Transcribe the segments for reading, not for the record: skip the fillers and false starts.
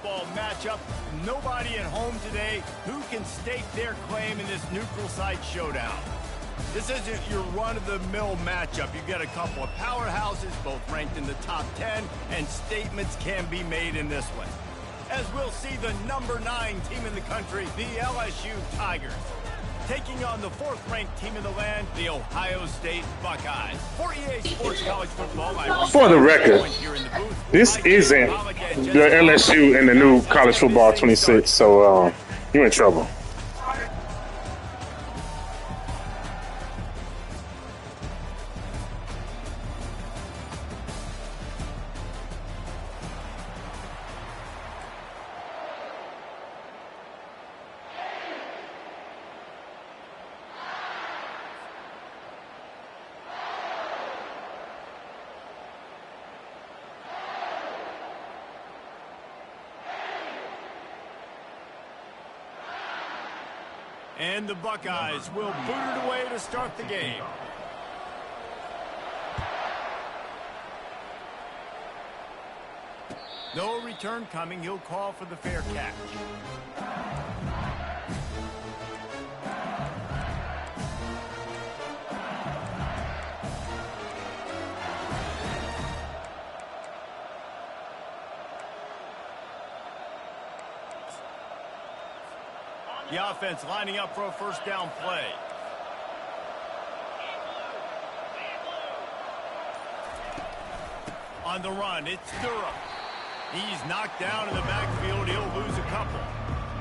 football matchup. Nobody at home today who can stake their claim in this neutral site showdown. This isn't your run-of-the-mill matchup. You get a couple of powerhouses, both ranked in the top 10, and statements can be made in this one. As we'll see the number 9 team in the country, the LSU Tigers, taking on the 4th-ranked team in the land, the Ohio State Buckeyes. For EA Sports College Football, for the record, this isn't the LSU in the new College Football 26, so you're in trouble. And the Buckeyes will boot it away to start the game. No return coming. He'll call for the fair catch. The offense lining up for a first down play. On the run, it's Durham. He's knocked down in the backfield. He'll lose a couple.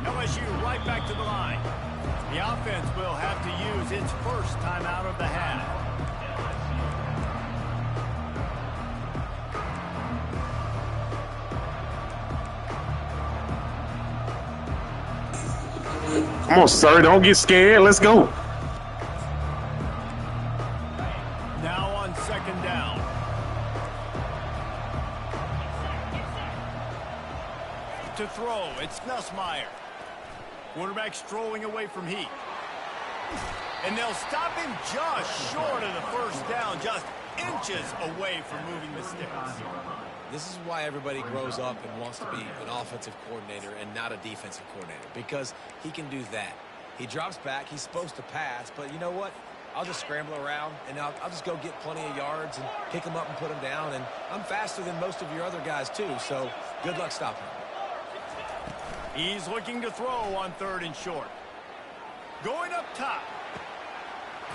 LSU right back to the line. The offense will have to use its first timeout of the half. Come on, sir. Don't get scared. Let's go. Now on second down. To throw, it's Nussmeier. Quarterback strolling away from Heat. And they'll stop him just short of the first down, just inches away from moving the sticks. This is why everybody grows up and wants to be an offensive coordinator and not a defensive coordinator, because he can do that. He drops back. He's supposed to pass, but you know what? I'll just scramble around, and I'll just go get plenty of yards and pick them up and put them down, and I'm faster than most of your other guys, too, so good luck stopping him. He's looking to throw on 3rd and short. Going up top.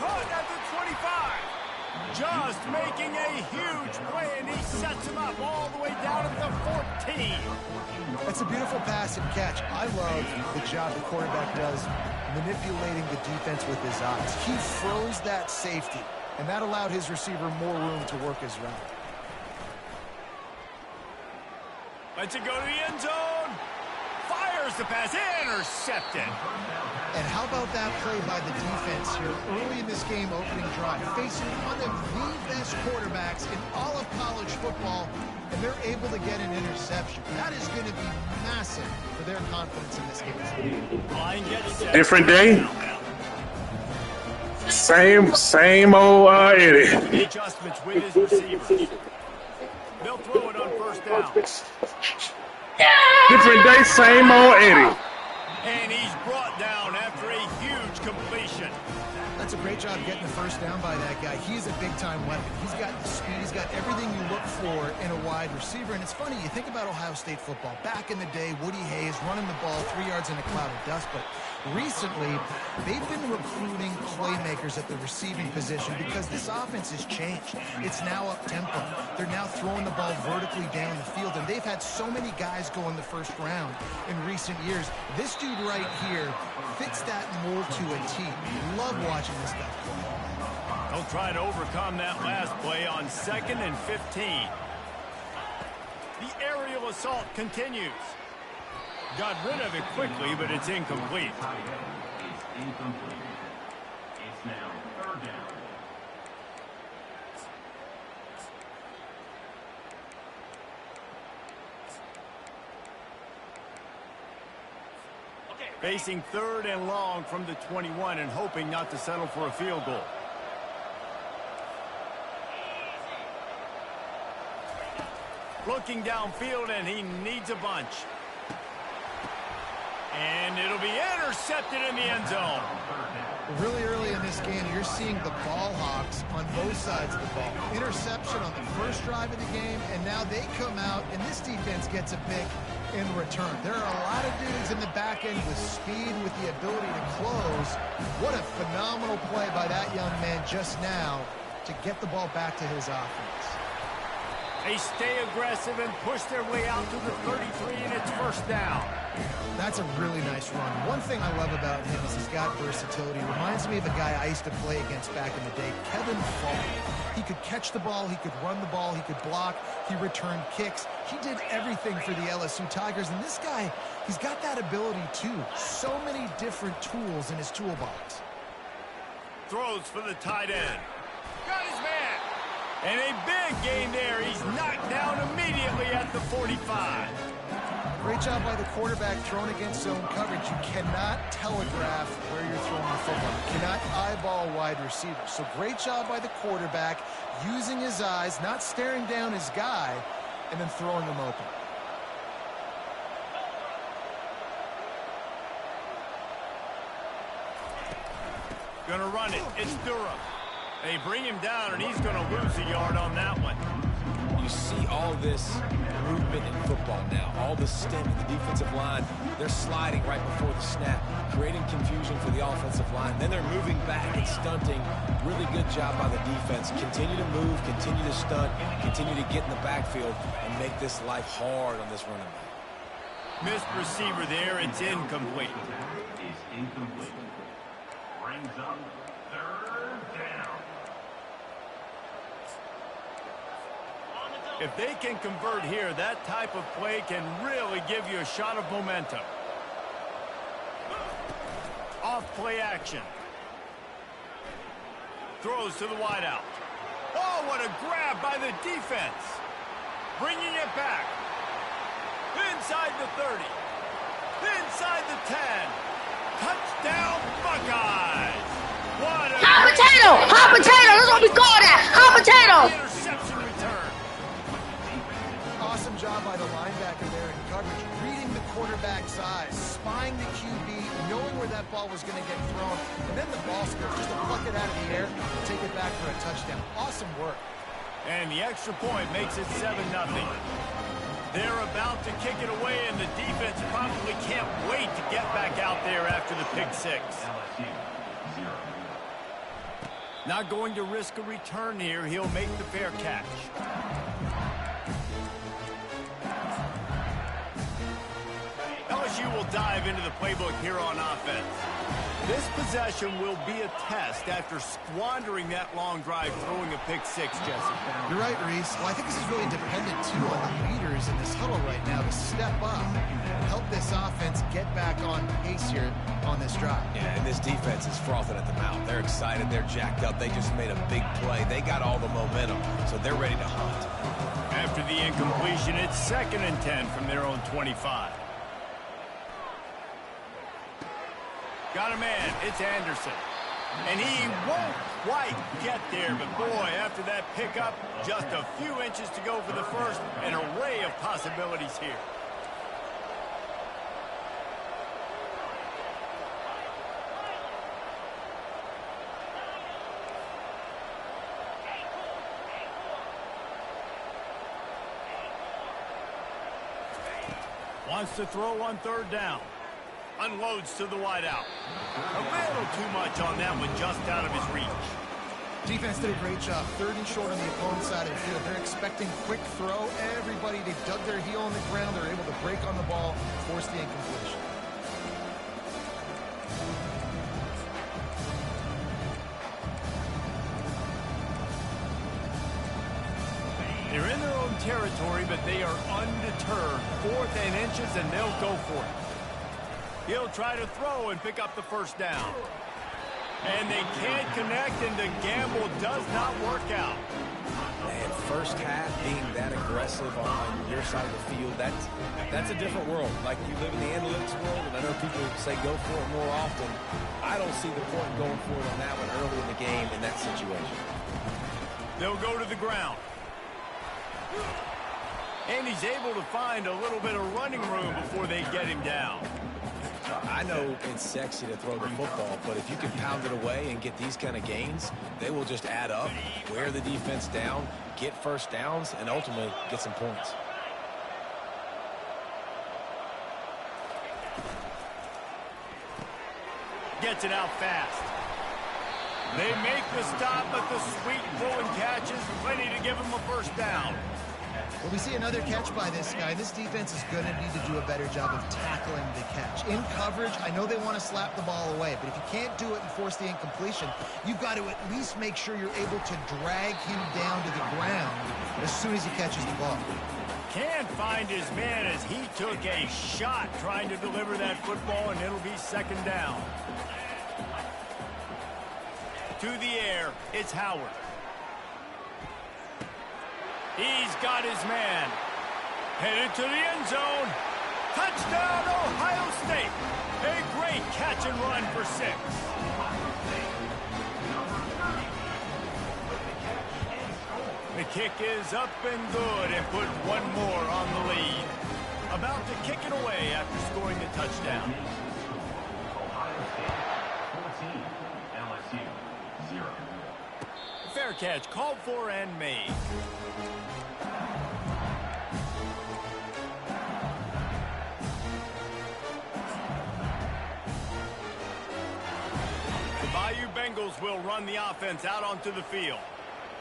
Caught at the 25. Just making a huge play, and he sets him up all the way down at the 14. That's a beautiful pass and catch. I love the job the quarterback does manipulating the defense with his eyes. He froze that safety, and that allowed his receiver more room to work his route. Lets it go to the end zone. Fires the pass, intercepted. And how about that play by the defense here early in this game opening drive, facing one of the best quarterbacks in all of college football, and they're able to get an interception. That is going to be massive for their confidence in this game. Different day. Same old Eddie. The adjustments with his receivers. They'll throw it on first down. Different day, same old Eddie. And he's brought down after a huge completion. That's a great job getting the first down by that guy. He's a big-time weapon. He's got the speed. He's got everything you look for in a wide receiver. And it's funny, you think about Ohio State football. Back in the day, Woody Hayes running the ball 3 yards in a cloud of dust. But recently, they've been recruiting playmakers at the receiving position because this offense has changed. It's now up-tempo. They're now throwing the ball vertically down the field. And they've had so many guys go in the first round in recent years. This dude right here fits that mold to a T. Love watching this guy play. They'll try to overcome that last play on 2nd and 15. The aerial assault continues. Got rid of it quickly, but it's incomplete. It's now 3rd down. Facing 3rd and long from the 21 and hoping not to settle for a field goal. Looking downfield, and he needs a bunch. And it'll be intercepted in the end zone. Really early in this game, you're seeing the ball hawks on both sides of the ball. Interception on the first drive of the game, and now they come out, and this defense gets a pick in return. There are a lot of dudes in the back end with speed, with the ability to close. What a phenomenal play by that young man just now to get the ball back to his offense. They stay aggressive and push their way out to the 33, and it's first down. That's a really nice run. One thing I love about him is he's got versatility. Reminds me of a guy I used to play against back in the day, Kevin Falk. He could catch the ball, he could run the ball, he could block, he returned kicks. He did everything for the LSU Tigers, and this guy, he's got that ability too. So many different tools in his toolbox. Throws for the tight end. Got his man. And a big gain there. He's knocked down immediately at the 45. Great job by the quarterback thrown against zone coverage. You cannot telegraph where you're throwing the football. You cannot eyeball wide receivers. So great job by the quarterback using his eyes, not staring down his guy, and then throwing him open. Gonna run it. It's Durham. They bring him down, and he's gonna lose a yard on that one. You see all this movement in football now. All the stemming, the defensive line, they're sliding right before the snap, creating confusion for the offensive line. Then they're moving back and stunting. Really good job by the defense. Continue to move, continue to stunt, continue to get in the backfield and make this life hard on this running back. Missed receiver there. It's incomplete. Is incomplete. Brings up third down. If they can convert here, that type of play can really give you a shot of momentum. Off play action. Throws to the wideout. Oh, what a grab by the defense. Bringing it back. Inside the 30. Inside the 10. Touchdown, Buckeyes. What a hot potato! Hot potato! That's what we call that! Hot potato! Interception return. Awesome job by the linebacker there in coverage, reading the quarterback's eyes, spying the QB, knowing where that ball was going to get thrown, and then the ball skills just to pluck it out of the air and take it back for a touchdown. Awesome work. And the extra point makes it 7-0. They're about to kick it away, and the defense probably can't wait to get back out there after the pick six. Not going to risk a return here. He'll make the fair catch. LSU will dive into the playbook here on offense. This possession will be a test after squandering that long drive throwing a pick six, Jesse. You're right, Reese. Well, I think this is really dependent, too, on the leaders in this huddle right now to step up and help this offense get back on pace here on this drive. Yeah, and this defense is frothing at the mouth. They're excited. They're jacked up. They just made a big play. They got all the momentum, so they're ready to hunt. After the incompletion, it's 2nd and 10 from their own 25. Got a man. It's Anderson. And he won't quite get there, but boy, after that pickup, just a few inches to go for the first. An array of possibilities here. Wants to throw on 3rd down. Unloads to the wideout. A little too much on that one, just out of his reach. Defense did a great job. 3rd and short on the opponent's side of the field. They're expecting quick throw. Everybody, they dug their heel on the ground. They're able to break on the ball, force the incompletion. They're in their own territory, but they are undeterred. 4th and inches, and they'll go for it. He'll try to throw and pick up the first down. And they can't connect, and the gamble does not work out. Man, first half being that aggressive on your side of the field, that's a different world. Like, you live in the analytics world, and I know people say go for it more often. I don't see the point in going for it on that one early in the game in that situation. They'll go to the ground. And he's able to find a little bit of running room before they get him down. I know it's sexy to throw the football, but if you can pound it away and get these kind of gains, they will just add up, wear the defense down, get first downs, and ultimately get some points. Gets it out fast. They make the stop, but the sweet throw and catch is plenty to give them a first down. Well, we see another catch by this guy. This defense is going to need to do a better job of tackling the catch. In coverage, I know they want to slap the ball away, but if you can't do it and force the incompletion, you've got to at least make sure you're able to drag him down to the ground as soon as he catches the ball. Can't find his man as he took a shot trying to deliver that football, and it'll be second down. To the air, it's Howard. He's got his man. Headed to the end zone. Touchdown, Ohio State. A great catch and run for 6. The kick is up and good and put one more on the lead. About to kick it away after scoring the touchdown. Ohio State 14, LSU 0. Fair catch called for and made. The Bayou Bengals will run the offense out onto the field.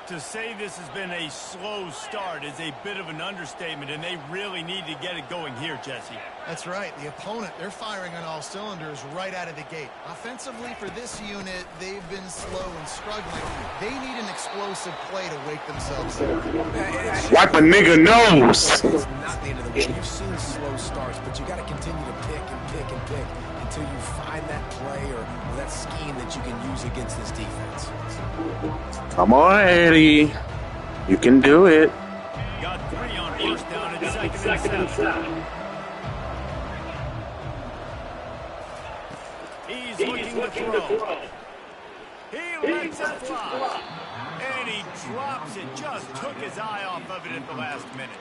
To say this has been a slow start is a bit of an understatement, and they really need to get it going here, Jesse. That's right. The opponent, they're firing on all cylinders right out of the gate. Offensively, for this unit, they've been slow and struggling. They need an explosive play to wake themselves up. Wipe a nigga nose. It's not the end of the way. You've seen slow starts, but you got to continue to pick and pick and pick until you find that play or that scheme that you can use against this defense. Come on, Eddie. You can do it. Got 3 on first down and second and 7. He's looking to throw. He lets it fly. And he drops it. Just took his eye off of it at the last minute.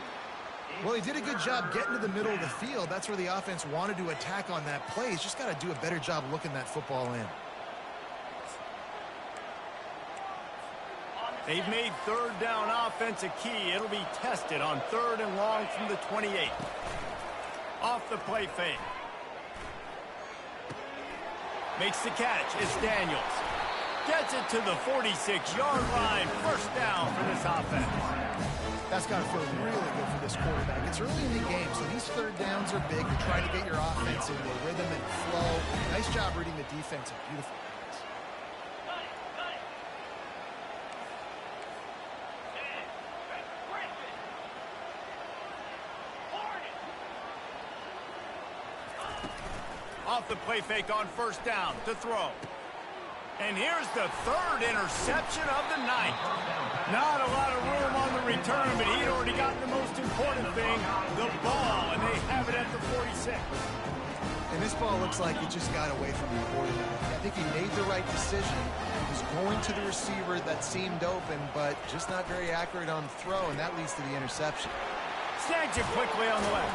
Well, he did a good job getting to the middle of the field. That's where the offense wanted to attack on that play. He's just got to do a better job looking that football in. They've made third down offense a key. It'll be tested on 3rd and long from the 28. Off the play fake. Makes the catch. It's Daniels. Gets it to the 46-yard line. First down for this offense. That's got to feel really good for this quarterback. It's early in the game, so these third downs are big. You're trying to get your offense into a rhythm and flow. Nice job reading the defense. A beautiful pass. Off the play fake on first down to throw. And here's the 3rd interception of the night. Not a lot of room on the return, but he'd already gotten the most important thing, the ball, and they have it at the 46. And this ball looks like it just got away from the quarterback. I think he made the right decision. He was going to the receiver that seemed open, but just not very accurate on the throw, and that leads to the interception. Snags it quickly on the left.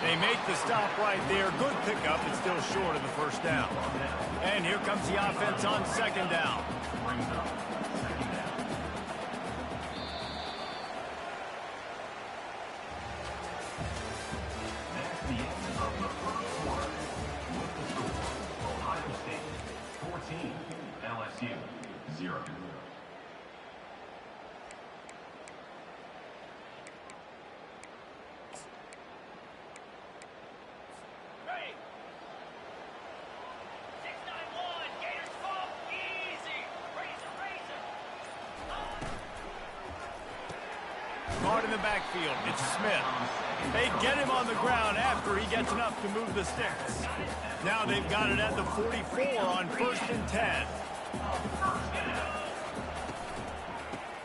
They make the stop right there. Good pickup, but still short of the first down. And here comes the offense on second down. That's the end of the first quarter. With the score, Ohio State 14, LSU 0. Caught in the backfield. It's Smith. They get him on the ground after he gets enough to move the sticks. Now they've got it at the 44 on 1st and 10.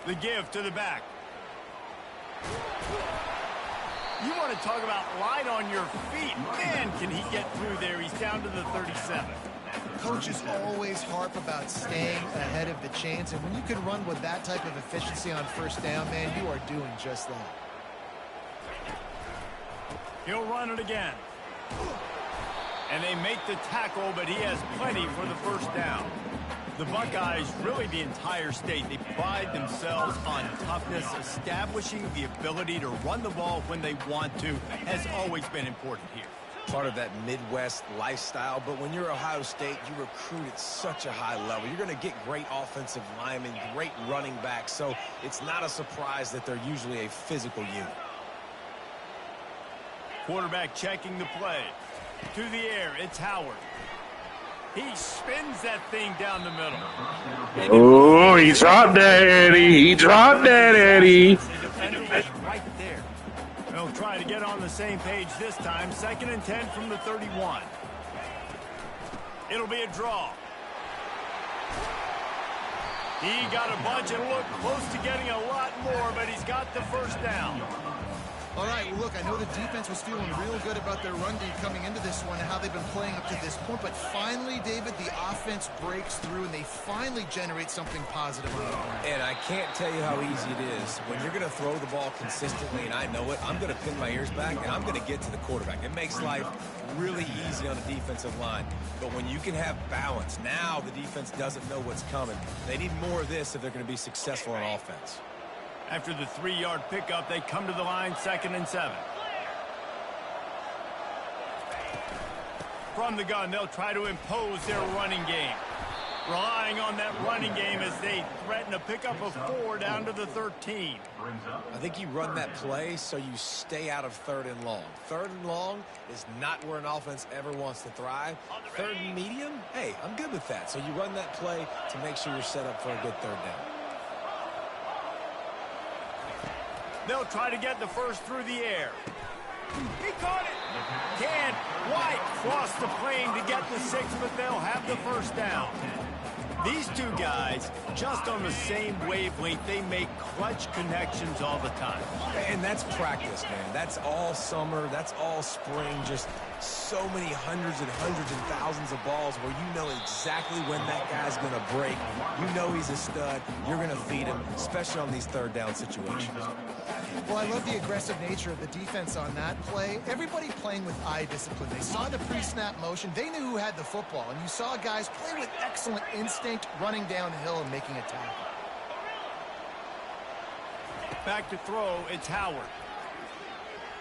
The give to the back. You want to talk about light on your feet. Man, can he get through there. He's down to the 37. Coaches always harp about staying ahead of the chains, and when you can run with that type of efficiency on first down, man, you are doing just that. He'll run it again. And they make the tackle, but he has plenty for the first down. The Buckeyes, really the entire state, they pride themselves on toughness. Establishing the ability to run the ball when they want to has always been important here. Part of that Midwest lifestyle, but when you're Ohio State, you recruit at such a high level. You're going to get great offensive linemen, great running backs, so it's not a surprise that they're usually a physical unit. Quarterback checking the play. To the air, it's Howard. He spins that thing down the middle. Oh, he dropped that, Eddie. He dropped that, Eddie. The defender is right there. They'll try to get on the same page this time. 2nd and 10 from the 31. It'll be a draw. He got a bunch and looked close to getting a lot more, but he's got the first down. All right, well, look, I know the defense was feeling real good about their run D coming into this one and how they've been playing up to this point, but finally, David, the offense breaks through and they finally generate something positive on the ground. And I can't tell you how easy it is. When you're going to throw the ball consistently, and I know it, I'm going to pin my ears back, and I'm going to get to the quarterback. It makes life really easy on the defensive line. But when you can have balance, now the defense doesn't know what's coming. They need more of this if they're going to be successful on offense. After the 3-yard pickup, they come to the line, 2nd and 7. From the gun, they'll try to impose their running game. Relying on that running game as they threaten a pickup of 4 down to the 13. I think you run that play so you stay out of 3rd and long. 3rd and long is not where an offense ever wants to thrive. 3rd and medium, hey, I'm good with that. So you run that play to make sure you're set up for a good 3rd down. They'll try to get the first through the air. He caught it. Can't quite cross the plane to get the 6, but they'll have the first down. These two guys, just on the same wavelength, they make clutch connections all the time. And that's practice, man. That's all summer. That's all spring. Just so many hundreds and thousands of balls where you know exactly when that guy's going to break. You know he's a stud. You're going to feed him, especially on these 3rd down situations. Well, I love the aggressive nature of the defense on that play. Everybody playing with eye discipline. They saw the pre-snap motion. They knew who had the football. And you saw guys play with excellent instinct, running downhill and making a tackle. Back to throw, it's Howard.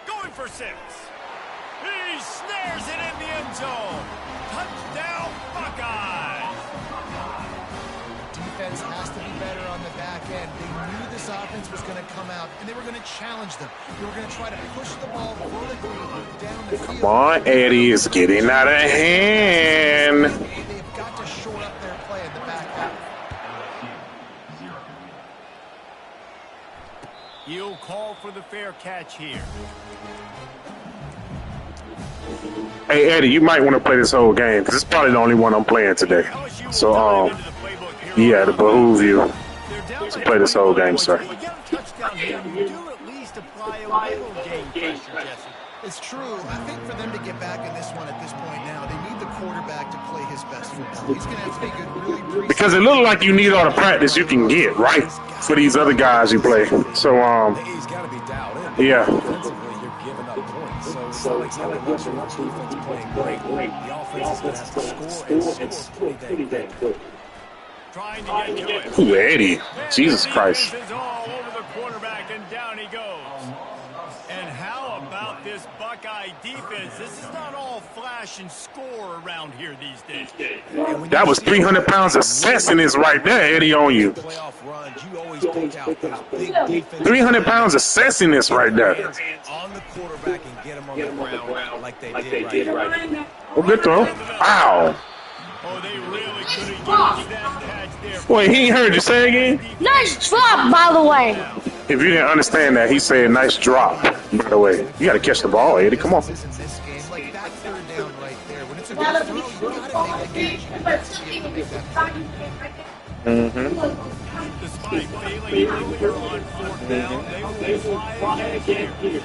Going for 6. He snares it in the end zone. Touchdown, Buckeyes. Defense has to be better on the back end. They knew this offense was going to come out, and they were going to challenge them. They were going to try to push the ball vertically down the field. Come on, Eddie, it's getting out of hand. They've got to shore up their play in the back half. He'll call for the fair catch here. Hey, Eddie, you might want to play this whole game because it's probably the only one I'm playing today. So, yeah, to behoove you to play this whole game, sir. It's true. I think for them to get back in this one at this point now, they need the quarterback to play his best football. He's going to have to be good really because it looked like you need all the practice you can get, right, for these other guys you play. So, he's got to be dialed in. Yeah. Defensively, you're giving up points. So it's not like you're watching the defense playing great. The offense is going to have to score pretty dang good. Trying to get to it. Ooh, Eddie. Jesus Christ. Is all over the quarterback, and down he goes. And how about this Buckeye defense? This is not all flash and score around here these days. That was 300 pounds of sense right there, Eddie, on you. 300 pounds of sense right there. On the quarterback and get him on the ground like they did right now. Oh, good throw. Ow. Oh, they really could have used that catch there. Wait, he ain't heard you say again? Nice drop, by the way. If you didn't understand that, he said nice drop, by the way. You got to catch the ball, Eddie. Come on. in this game. Like that 3rd down right there. When it's a good throw, you got to make the catch. Despite failing earlier on 4th down, they will fly again here.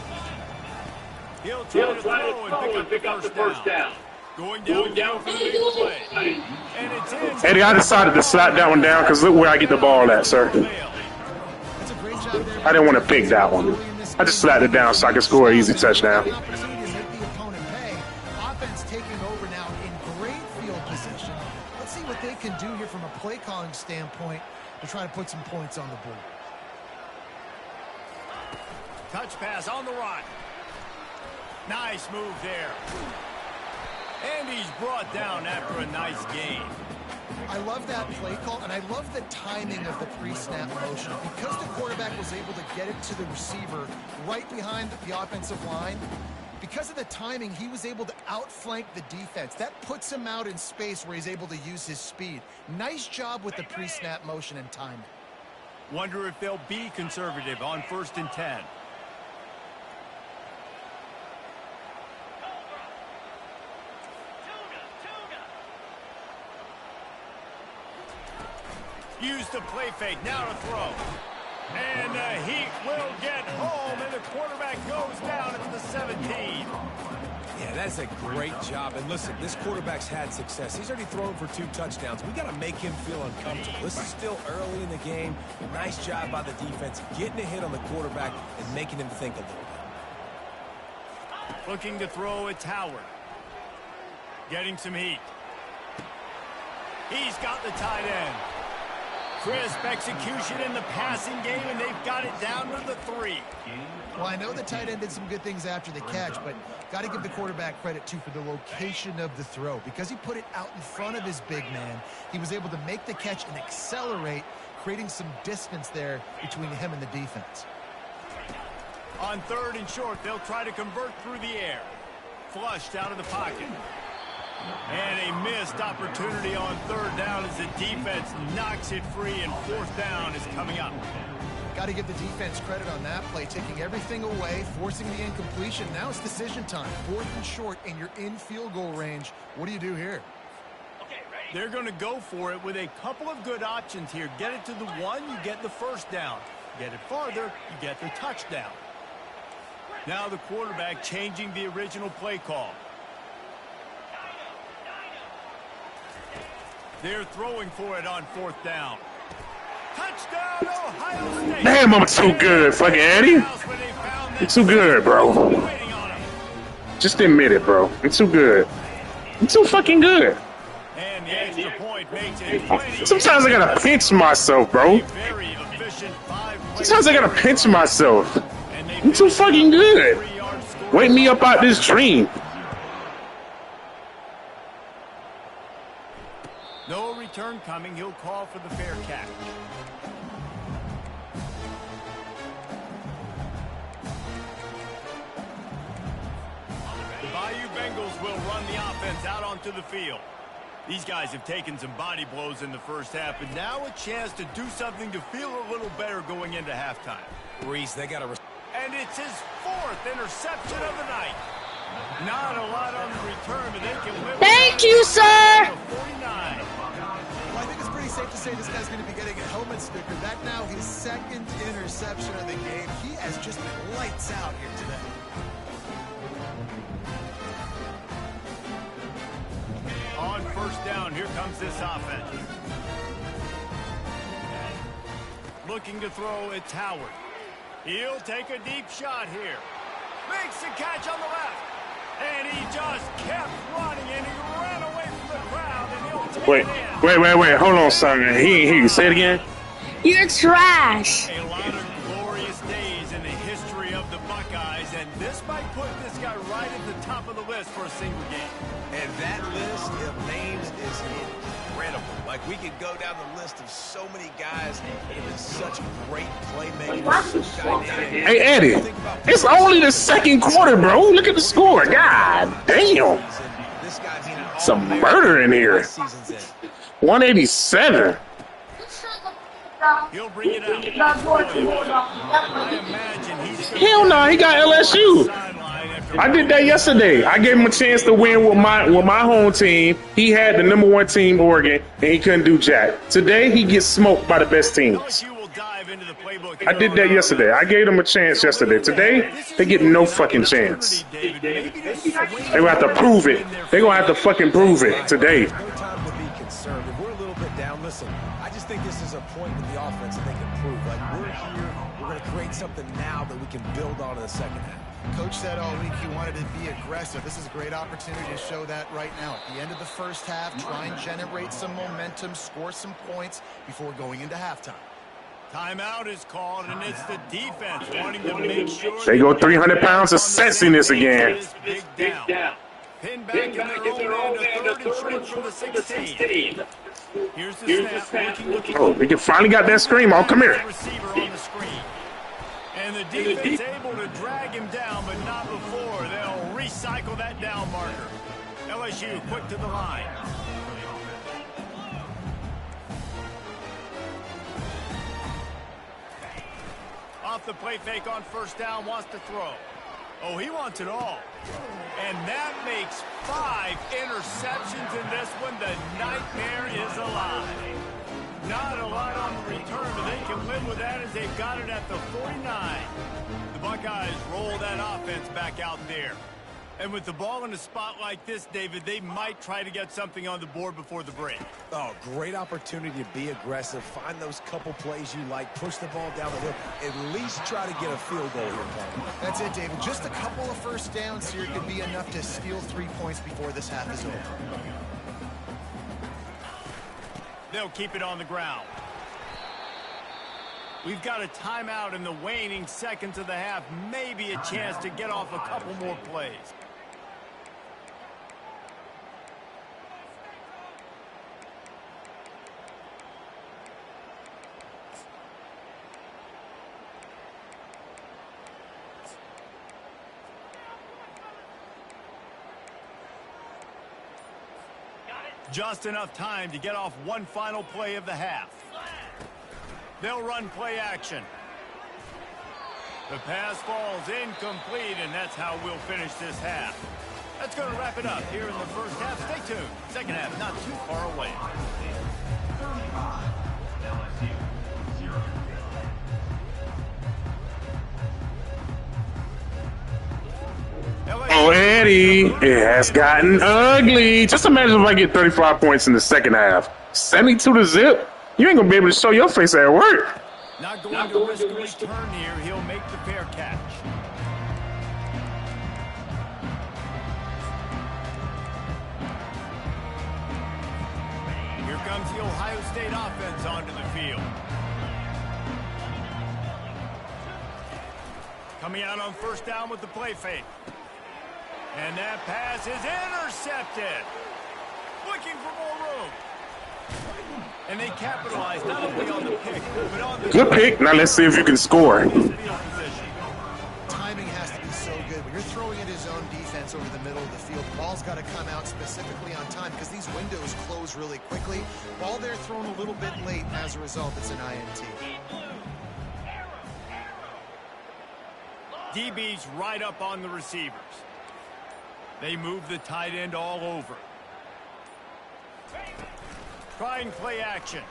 He'll try to throw and pick up the first down. Going down for the big play. And it's in. Eddie, I decided to slap that one down because look where I get the ball at, sir. That's a great job there. I didn't want to pick that one. I just slapped it down so I could score an easy touchdown. Opportunity to make the opponent pay. Offense takes taking over now in great field position. Let's see what they can do here from a play calling standpoint to try to put some points on the board. Touch pass on the run. Nice move there. And he's brought down after a nice gain. I love that play call, and I love the timing of the pre-snap motion. Because the quarterback was able to get it to the receiver right behind the offensive line, because of the timing, he was able to outflank the defense. That puts him out in space where he's able to use his speed. Nice job with the pre-snap motion and timing. Wonder if they'll be conservative on 1st and 10. Use the play fake, now to throw. And he will get home, and the quarterback goes down at the 17. Yeah, that's a great job. And listen, this quarterback's had success. He's already thrown for 2 touchdowns. We got to make him feel uncomfortable. This is still early in the game. Nice job by the defense, getting a hit on the quarterback and making him think a little bit. Looking to throw, it's Howard. Getting some heat. He's got the tight end. Crisp execution in the passing game, and they've got it down to the 3. Well, I know the tight end did some good things after the catch, but got to give the quarterback credit, too, for the location of the throw. Because he put it out in front of his big man, he was able to make the catch and accelerate, creating some distance there between him and the defense. On 3rd and short, they'll try to convert through the air. Flushed out of the pocket. And a missed opportunity on 3rd down as the defense knocks it free, and 4th down is coming up. Got to give the defense credit on that play, taking everything away, forcing the incompletion. Now it's decision time. 4th and short, and you're in field goal range. What do you do here? They're going to go for it with a couple of good options here. Get it to the 1, you get the 1st down. Get it farther, you get the touchdown. Now the quarterback changing the original play call. They're throwing for it on 4th down. Touchdown, Ohio State. Damn, I'm too good, fucking Eddie. You're too good, bro. Just admit it, bro. You're too good. You're too fucking good. And the extra point makes it. Sometimes I gotta pinch myself, bro. Sometimes I gotta pinch myself. I'm too fucking good. Wake me up out this dream. No return coming. He'll call for the fair catch. The Bayou Bengals will run the offense out onto the field. These guys have taken some body blows in the first half, but now a chance to do something to feel a little better going into halftime. Reese, they got to... And it's his 4th interception of the night. Not a lot on the return, but they can live. Thank you, sir. 49. Well, I think it's pretty safe to say this guy's going to be getting a helmet sticker. That now his 2nd interception of the game. He has just been lights out here today. On 1st down, here comes this offense. Looking to throw, it's Howard. He'll take a deep shot here. Makes the catch on the left. And he just kept running, and he ran away from the crowd, and he'll take it in. Wait. Hold on, son. He ain't hear you. Say it again. You're trash. A lot of glorious days in the history of the Buckeyes, and this might put this guy right at the top of the list for a single game. And that list of names is incredible. Like, we could go down the list of so many guys that have been such great playmakers. So dynamic. Hey, Eddie. It's only the 2nd quarter, bro. Look at the score. God damn. Some murder in here. 187. He'll bring it out. I imagine he's Hell no, he got LSU. I did that yesterday. I gave him a chance to win with my home team. He had the #1 team, Oregon, and he couldn't do jack. Today, he gets smoked by the best teams. I did that yesterday. I gave them a chance yesterday. Today, they get no fucking chance. They're going to have to prove it. They're going to have to fucking prove it today. No time to be conservative. We're a little bit down. Listen, I just think this is a point in the offense that they can prove. Like, we're here. We're going to create something now that we can build on in the second half. Coach said all week he wanted to be aggressive. This is a great opportunity to show that right now. At the end of the first half, try and generate some momentum, score some points before going into halftime. Timeout is called, and it's the defense wanting to make sure they go 300 pounds of sexiness again. Pinned back in their own end, a third and short from the 16. Here's the snap. Oh, they finally got that screen. Oh, come here. Receiver on the screen. And the defense able to drag him down, but not before. They'll recycle that down marker. LSU quick to the line. Off the play fake on first down, wants to throw. Oh, he wants it all. And that makes 5 interceptions in this one. The nightmare is alive. Not a lot on the return, but they can live with that as they've got it at the 49. The Buckeyes roll that offense back out there. And with the ball in a spot like this, David, they might try to get something on the board before the break. Oh, great opportunity to be aggressive. Find those couple plays you like. Push the ball down the field. At least try to get a field goal here, Paul. That's it, David. Just a couple of first downs here could be enough to steal 3 points before this half is over. They'll keep it on the ground. We've got a timeout in the waning seconds of the half. Maybe a chance to get off a couple more plays. Just enough time to get off one final play of the half. They'll run play action. The pass falls incomplete, and that's how we'll finish this half. That's going to wrap it up here in the first half. Stay tuned. Second half not too far away. 35, LSU, 0. Oh, Eddie, it has gotten ugly. Just imagine if I get 35 points in the second half. 72 to zip. You ain't going to be able to show your face at work. Not going to risk a return here. He'll make the fair catch. Here comes the Ohio State offense onto the field. Coming out on first down with the play fake. And that pass is intercepted. Looking for more room. And they capitalize not only on the pick, but on the... Good pick. Now let's see if you can score. Timing has to be so good. When you're throwing at his own defense over the middle of the field, the ball's got to come out specifically on time because these windows close really quickly. Ball there thrown a little bit late. As a result, it's an INT. DB's right up on the receivers. They move the tight end all over. Trying play action.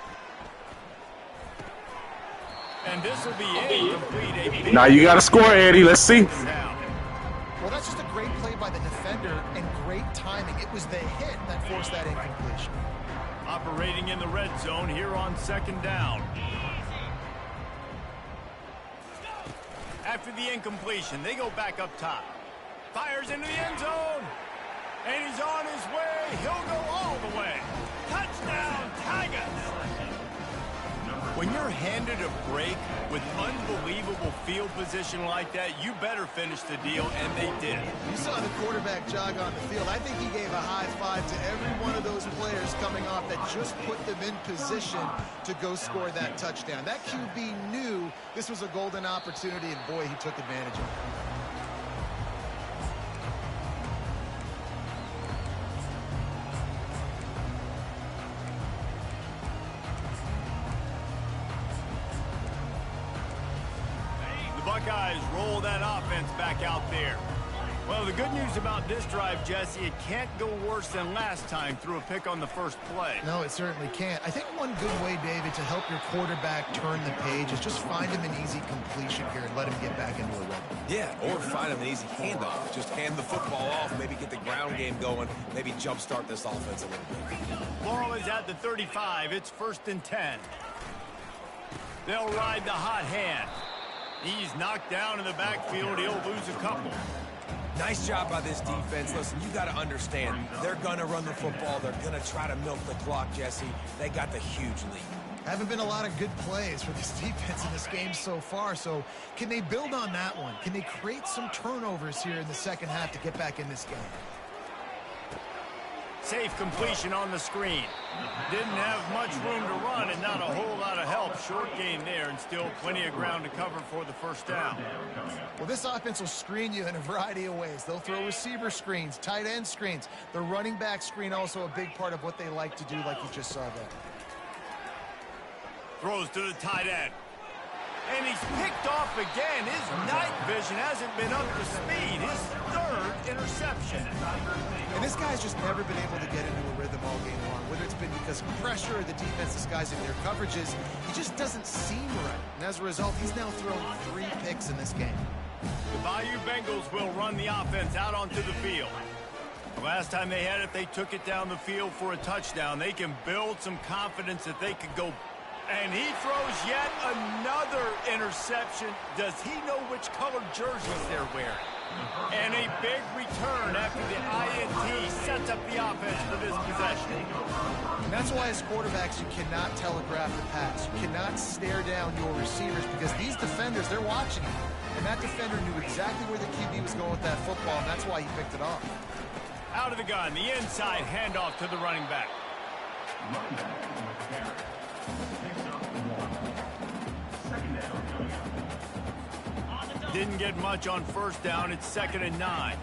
And this will be incomplete. Now you got to score, Eddie. Let's see. Well, that's just a great play by the defender and great timing. It was the hit that forced that incompletion. Operating in the red zone here on second down. After the incompletion, they go back up top. Fires into the end zone. And he's on his way. He'll go all the way. Touchdown, Tigers. When you're handed a break with unbelievable field position like that, you better finish the deal, and they did. You saw the quarterback jog on the field. I think he gave a high five to every one of those players coming off that just put them in position to go score that touchdown. That QB knew this was a golden opportunity, and boy, he took advantage of it. Buckeyes roll that offense back out there. Well, the good news about this drive, Jesse, it can't go worse than last time through a pick on the first play. No, it certainly can't. I think one good way, David, to help your quarterback turn the page is just find him an easy completion here and let him get back into a rhythm. Yeah, or find him an easy handoff. Just hand the football off, maybe get the ground game going, maybe jumpstart this offense a little bit. Ball is at the 35. It's 1st and 10. They'll ride the hot hand. He's knocked down in the backfield. He'll lose a couple. Nice job by this defense. Listen, you got to understand, they're going to run the football. They're going to try to milk the clock, Jesse. They got the huge lead. Haven't been a lot of good plays for this defense in this game so far, so can they build on that one? Can they create some turnovers here in the second half to get back in this game? Safe completion on the screen. Didn't have much room to run and not a whole lot of help. Short game there and still plenty of ground to cover for the first down. Well, this offense will screen you in a variety of ways. They'll throw receiver screens, tight end screens. The running back screen also a big part of what they like to do, like you just saw there. Throws to the tight end. And he's picked off again. His night vision hasn't been up to speed. His third interception. And this guy's just never been able to get into a rhythm all game long. Whether it's been because of pressure or the defense disguising their coverages, he just doesn't seem right. And as a result, he's now thrown 3 picks in this game. The Bayou Bengals will run the offense out onto the field. The last time they had it, they took it down the field for a touchdown. They can build some confidence that they could go. And he throws yet another interception. Does he know which colored jerseys they're wearing? And a big return after the INT sets up the offense for this possession. And that's why as quarterbacks, you cannot telegraph the pass. You cannot stare down your receivers because these defenders, they're watching you. And that defender knew exactly where the QB was going with that football, and that's why he picked it off. Out of the gun, the inside handoff to the running back. Didn't get much on first down. It's 2nd and 9.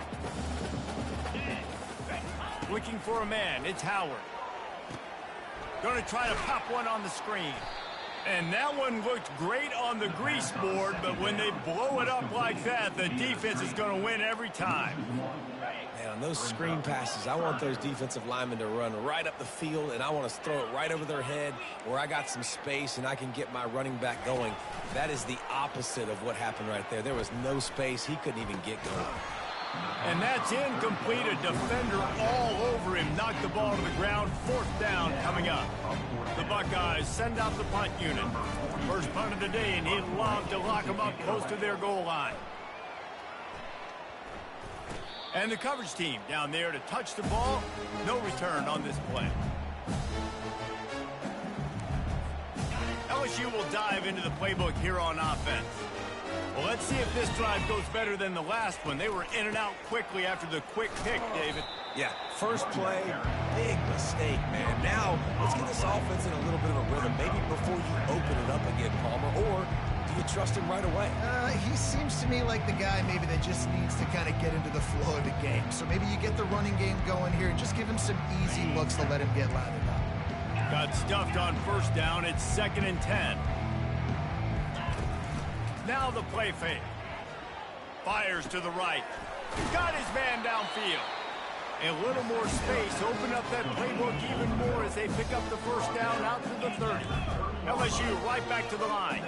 Looking for a man. It's Howard. Going to try to pop one on the screen. And that one looked great on the grease board, but when they blow it up like that, the defense is going to win every time. Man, on those screen passes, I want those defensive linemen to run right up the field, and I want to throw it right over their head where I got some space and I can get my running back going. That is the opposite of what happened right there. There was no space. He couldn't even get going. And that's incomplete. A defender all over him. Knocked the ball to the ground. 4th down coming up. The Buckeyes send out the punt unit. First punt of the day, and he'd love to lock them up close to their goal line. And the coverage team down there to touch the ball. No return on this play. LSU will dive into the playbook here on offense. Well, let's see if this drive goes better than the last one. They were in and out quickly after the quick pick, David. Yeah, first play, big mistake, man. Now, let's get this offense in a little bit of a rhythm. Maybe before you open it up again, Palmer, or do you trust him right away? He seems to me like the guy maybe that just needs to kind of get into the flow of the game. So maybe you get the running game going here and just give him some easy looks to let him get lathered up. Got stuffed on first down. It's 2nd and 10. Now the play fake. Fires to the right. Got his man downfield. A little more space. Open up that playbook even more as they pick up the first down out to the 30. LSU right back to the line.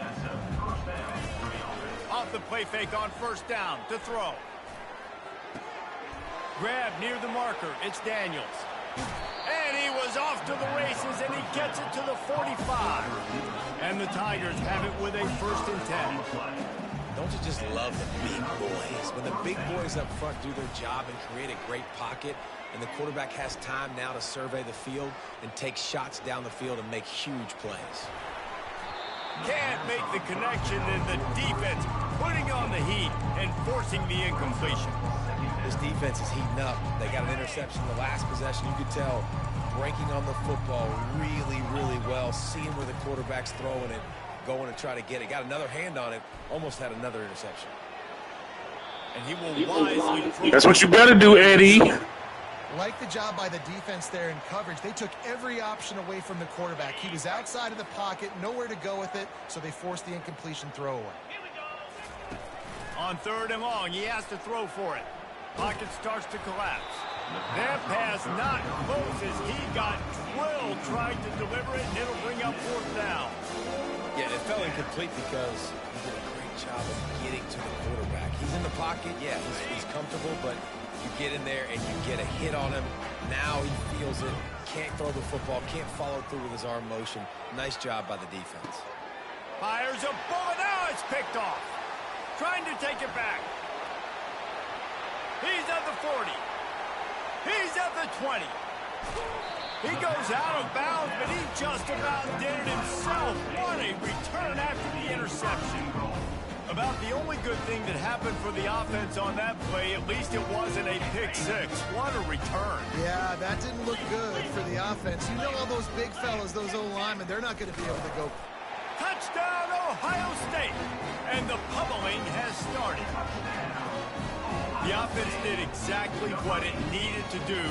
Off the play fake on first down to throw. Grab near the marker. It's Daniels. And he was off to the races, and he gets it to the 45. And the Tigers have it with a 1st and 10. Don't you just love the big boys? When the big boys up front do their job and create a great pocket, and the quarterback has time now to survey the field and take shots down the field and make huge plays. Can't make the connection, and the defense putting on the heat and forcing the incompletion. This defense is heating up. They got an interception the last possession. You could tell breaking on the football really, really well, seeing where the quarterback's throwing it, going to try to get it. Got another hand on it, almost had another interception. And he will wisely throw. That's what you better do, Eddie. Like the job by the defense there in coverage. They took every option away from the quarterback. He was outside of the pocket, nowhere to go with it, so they forced the incompletion throwaway. On 3rd and long, he has to throw for it. Pocket starts to collapse. That pass not close as he got drilled trying to deliver it, and it'll bring up 4th down. Yeah, it fell incomplete because he did a great job of getting to the quarterback. He's in the pocket, yeah, he's comfortable, but you get in there and you get a hit on him. Now he feels it, can't throw the football, can't follow through with his arm motion. Nice job by the defense. Fires a bullet. Now it's picked off. trying to take it back. He's at the 40. He's at the 20. He goes out of bounds, but he just about did it himself. What a return after the interception. About the only good thing that happened for the offense on that play, at least it wasn't a pick six. What a return. Yeah, that didn't look good for the offense. You know all those big fellas, those O-linemen, they're not going to be able to go. Touchdown, Ohio State. And the pummeling has started. The offense did exactly what it needed to do,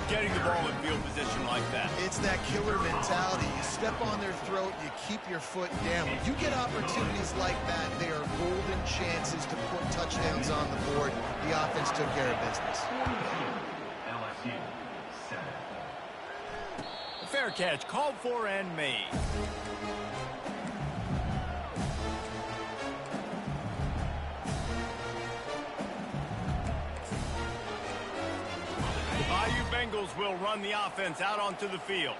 getting the ball in field position like that. It's that killer mentality. You step on their throat, you keep your foot down. When you get opportunities like that, they are golden chances to put touchdowns on the board. The offense took care of business. LSU 7. A fair catch, called for and made. Bengals will run the offense out onto the field.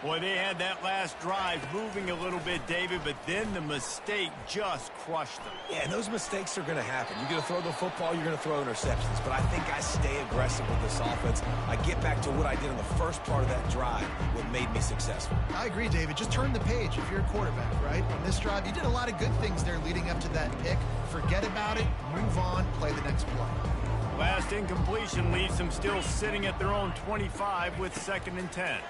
Boy, they had that last drive moving a little bit, David, but then the mistake just crushed them. Yeah, and those mistakes are going to happen. You're going to throw the football, you're going to throw interceptions. But I think I stay aggressive with this offense. I get back to what I did in the first part of that drive, what made me successful. I agree, David. Just turn the page if you're a quarterback, right? On this drive, you did a lot of good things there leading up to that pick. Forget about it, move on, play the next play. Last incompletion leaves them still sitting at their own 25 with 2nd and 10.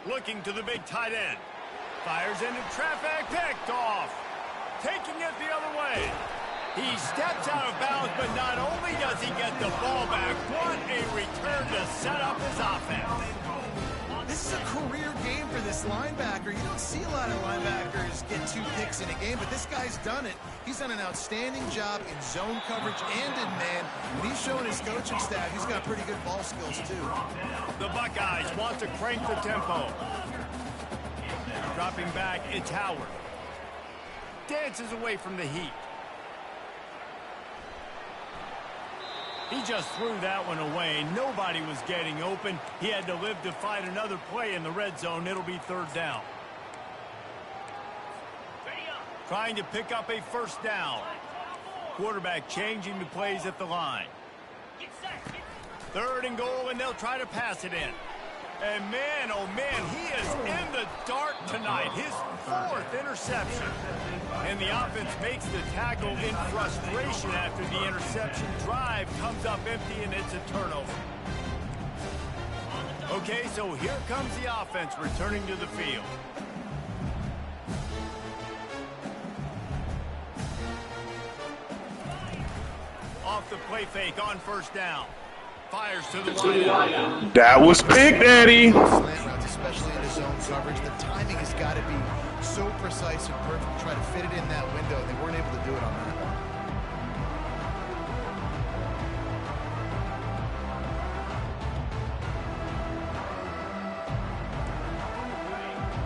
Looking to the big tight end. Fires into traffic, picked off. Taking it the other way. He steps out of bounds, but not only does he get the ball back, what a return to set up his offense. This is a career game for this linebacker. You don't see a lot of linebackers get 2 picks in a game, but this guy's done it. He's done an outstanding job in zone coverage and in man. And he's showing his coaching staff he's got pretty good ball skills, too. The Buckeyes want to crank the tempo. Dropping back, it's Howard. Dances away from the heat. He just threw that one away. Nobody was getting open. He had to live to fight another play in the red zone. It'll be 3rd down. Trying to pick up a 1st down. Quarterback changing the plays at the line. 3rd and goal, and they'll try to pass it in. And man, oh man, he is in the dark tonight. His 4th interception. And the offense makes the tackle in frustration after the interception. Drive comes up empty, and it's a turnover. Okay, so here comes the offense returning to the field. Off the play fake on 1st down. Fires to the line. That was picked, Eddie. Slant routes, especially in the zone coverage. The timing has got to be so precise and perfect to try to fit it in that window. They weren't able to do it on that one.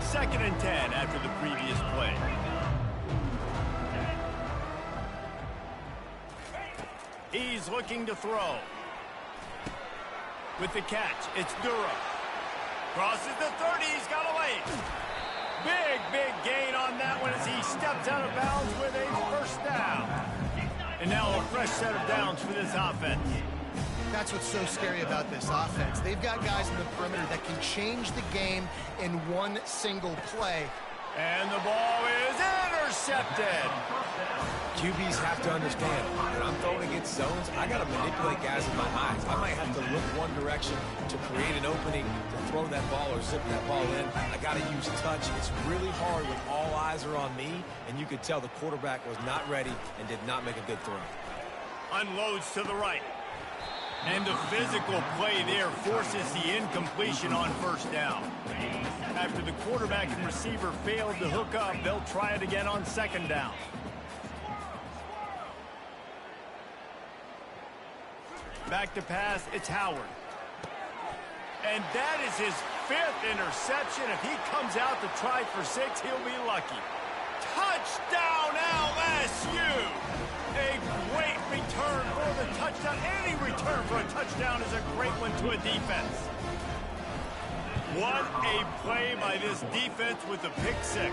2nd and 10 after the previous play. He's looking to throw. With the catch, it's Durham. Crosses the 30, he's got away. Big gain on that one as he steps out of bounds with a 1st down. And now a fresh set of downs for this offense. That's what's so scary about this offense. They've got guys in the perimeter that can change the game in one single play. And the ball is intercepted. QBs have to understand, when I'm throwing against zones, I got to manipulate guys in my eyes. I might have to look one direction to create an opening to throw that ball or zip that ball in. I got to use touch. It's really hard when all eyes are on me, and you could tell the quarterback was not ready and did not make a good throw. Unloads to the right. And the physical play there forces the incompletion on 1st down. After the quarterback and receiver failed to hook up, they'll try it again on 2nd down. Back to pass, it's Howard. And that is his 5th interception. If he comes out to try for 6, he'll be lucky. Touchdown, LSU! A great return for the touchdown. Any return for a touchdown is a great one to a defense. What a play by this defense with the pick six.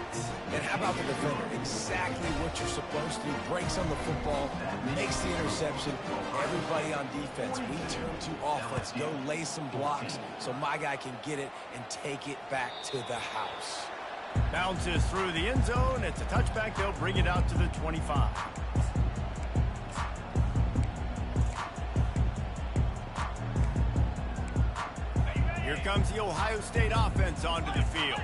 And how about the defender? Exactly what you're supposed to. Breaks on the football, makes the interception. Everybody on defense, we turn to offense. Go lay some blocks so my guy can get it and take it back to the house. Bounces through the end zone. It's a touchback. They'll bring it out to the 25. Here comes the Ohio State offense onto the field.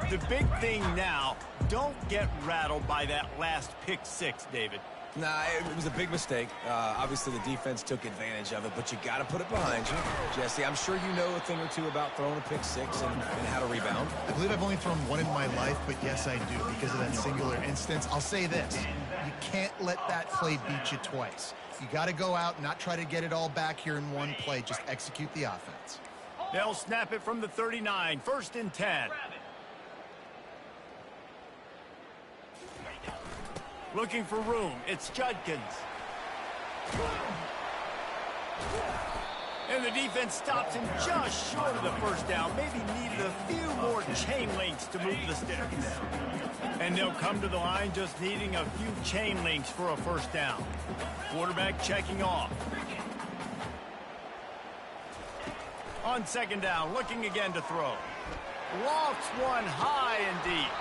The big thing now, don't get rattled by that last pick six, David. Nah, it was a big mistake. Obviously, the defense took advantage of it, but you got to put it behind you. Jesse, I'm sure you know a thing or two about throwing a pick six and how to rebound. I believe I've only thrown one in my life, but yes, I do because of that singular instance. I'll say this. You can't let that play beat you twice. You got to go out and not try to get it all back here in one play. Just execute the offense. They'll snap it from the 39. 1st and 10. Looking for room. It's Judkins. And the defense stops him just short of the first down. Maybe needed a few more chain links to move the sticks. And they'll come to the line just needing a few chain links for a first down. Quarterback checking off. On 2nd down, looking again to throw. Lofts one high and deep.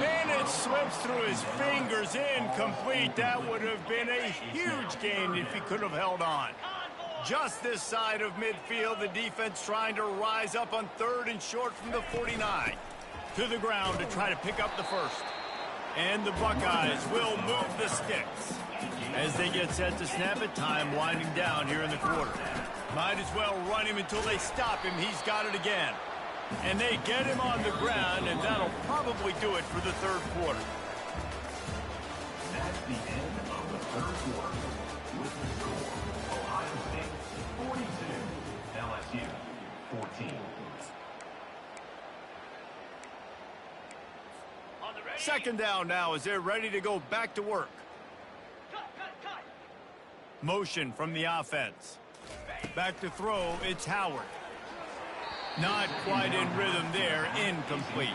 And it slips through his fingers, incomplete. That would have been a huge gain if he could have held on. Just this side of midfield, the defense trying to rise up on 3rd and short from the 49. To the ground to try to pick up the first. And the Buckeyes will move the sticks. As they get set to snap it, time winding down here in the quarter. Might as well run him until they stop him. He's got it again. And they get him on the ground, and that'll probably do it for the 3rd quarter. That's the end of the 3rd quarter. With the score, Ohio State 42, LSU 14. 2nd down now as they're ready to go back to work. Motion from the offense. Back to throw, it's Howard. Not quite in rhythm there, incomplete.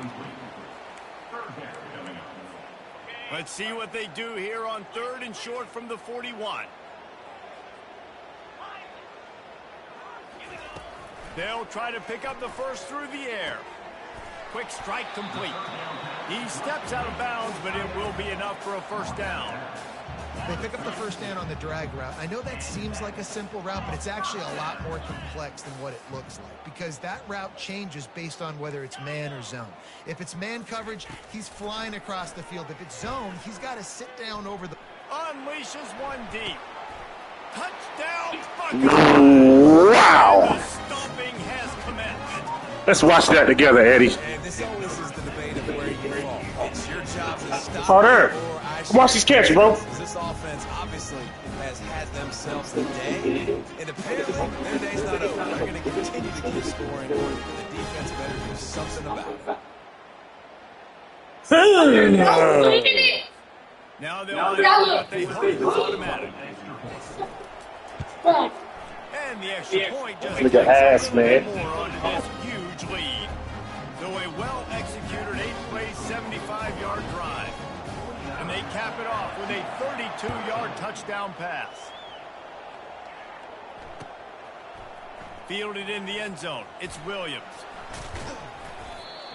Let's see what they do here on 3rd and short from the 41. They'll try to pick up the first through the air. Quick strike complete. He steps out of bounds, but it will be enough for a first down. They pick up the first down on the drag route. I know that seems like a simple route, but it's actually a lot more complex than what it looks like because that route changes based on whether it's man or zone. If it's man coverage, he's flying across the field. If it's zone, he's got to sit down over the... Unleashes one deep. Touchdown, Buckeyes! Wow! The stomping has commenced. Let's watch that together, Eddie. And this always is the debate of where you fall. It's your job to stop. Oh, there. Watch this catch, bro. This offense obviously has had themselves a day, and apparently their day's not over. They're going to continue to keep scoring. The defense better do something about it. Now they'll what they hope is automatic. And the extra point just Look at ass, man. more onto this huge lead. So a well-executed 8-play, 75-yard drive. And they cap it off with a 32-yard touchdown pass. Fielded in the end zone. It's Williams.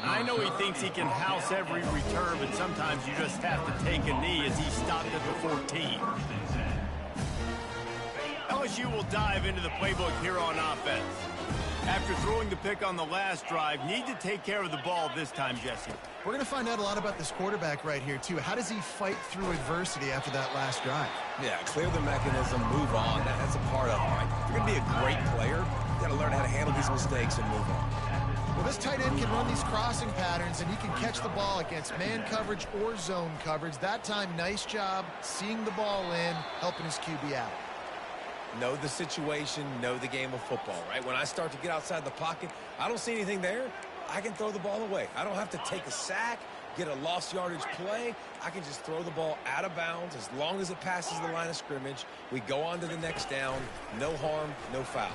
I know he thinks he can house every return, but sometimes you just have to take a knee as he stopped at the 14. LSU will dive into the playbook here on offense. After throwing the pick on the last drive, need to take care of the ball this time, Jesse. We're going to find out a lot about this quarterback right here, too. How does he fight through adversity after that last drive? Yeah, clear the mechanism, move on. That's a part of it, right? If you're going to be a great player, you got to learn how to handle these mistakes and move on. Well, this tight end can run these crossing patterns, and he can catch the ball against man coverage or zone coverage. That time, nice job seeing the ball in, helping his QB out. Know the situation, know the game of football, right? When I start to get outside the pocket, I don't see anything there. I can throw the ball away. I don't have to take a sack, get a lost yardage play. I can just throw the ball out of bounds as long as it passes the line of scrimmage. We go on to the next down. No harm, no foul.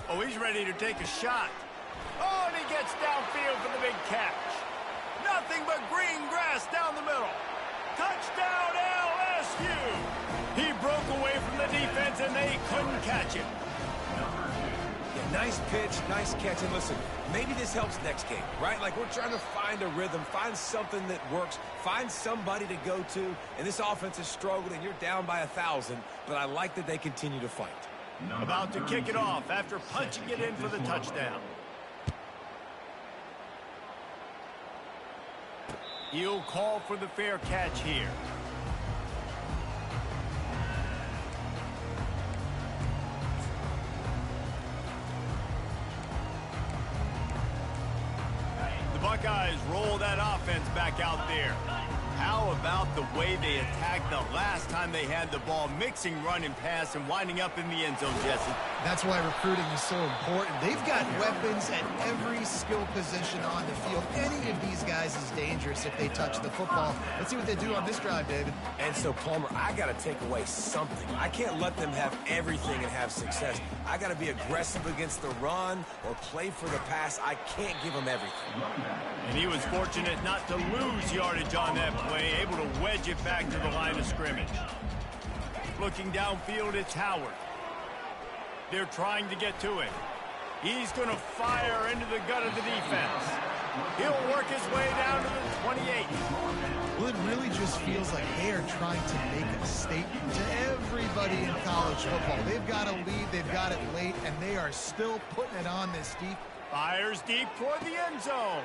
Oh, he's ready to take a shot. Oh, and he gets downfield for the big catch. Nothing but green grass down the middle. Touchdown, LSU! He broke away from the defense, and they couldn't catch him. Yeah, nice pitch, nice catch. And listen, maybe this helps next game, right? Like we're trying to find a rhythm, find something that works, find somebody to go to. And this offense has struggled, and you're down by 1,000. But I like that they continue to fight. About to kick it off after punching it in for the touchdown. He'll call for the fair catch here. The Buckeyes roll that offense back out there. How about the way they attacked the last time they had the ball, mixing run and pass and winding up in the end zone, Jesse? That's why recruiting is so important. They've got weapons at every skill position on the field. Any of these guys is dangerous if they touch the football. Let's see what they do on this drive, David. And so, Palmer, I got to take away something. I can't let them have everything and have success. I got to be aggressive against the run or play for the pass. I can't give them everything. And he was fortunate not to lose yardage on that play, able to wedge it back to the line of scrimmage. Looking downfield, it's Howard. They're trying to get to him. He's going to fire into the gut of the defense. He'll work his way down to the 28. Well, it really just feels like they are trying to make a statement to everybody in college football. They've got a lead, they've got it late, and they are still putting it on this deep. Fires deep toward the end zone.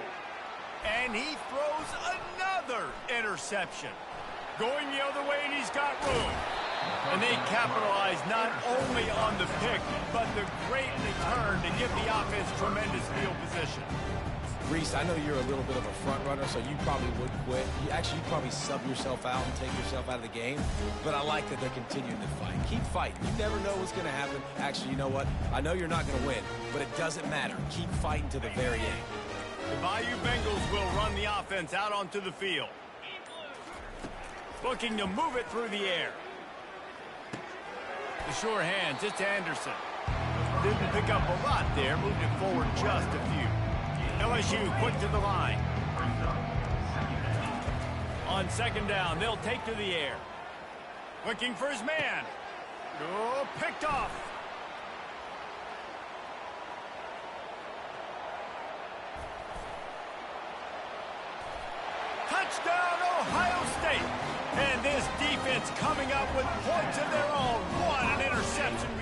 And he throws another interception. Going the other way, and he's got room. And they capitalize not only on the pick, but the great return to give the offense tremendous field position. Reese, I know you're a little bit of a front runner, so you probably would quit. You'd probably sub yourself out and take yourself out of the game. But I like that they're continuing to fight. Keep fighting. You never know what's going to happen. Actually, you know what? I know you're not going to win, but it doesn't matter. Keep fighting to the very end. The Bayou Bengals will run the offense out onto the field. Looking to move it through the air. The sure hands, it's Anderson. Didn't pick up a lot there, moved it forward just a few. LSU quick to the line. On second down, they'll take to the air. Looking for his man. Oh, picked off. Touchdown, Ohio State. And this defense coming up with points of their own. What an interception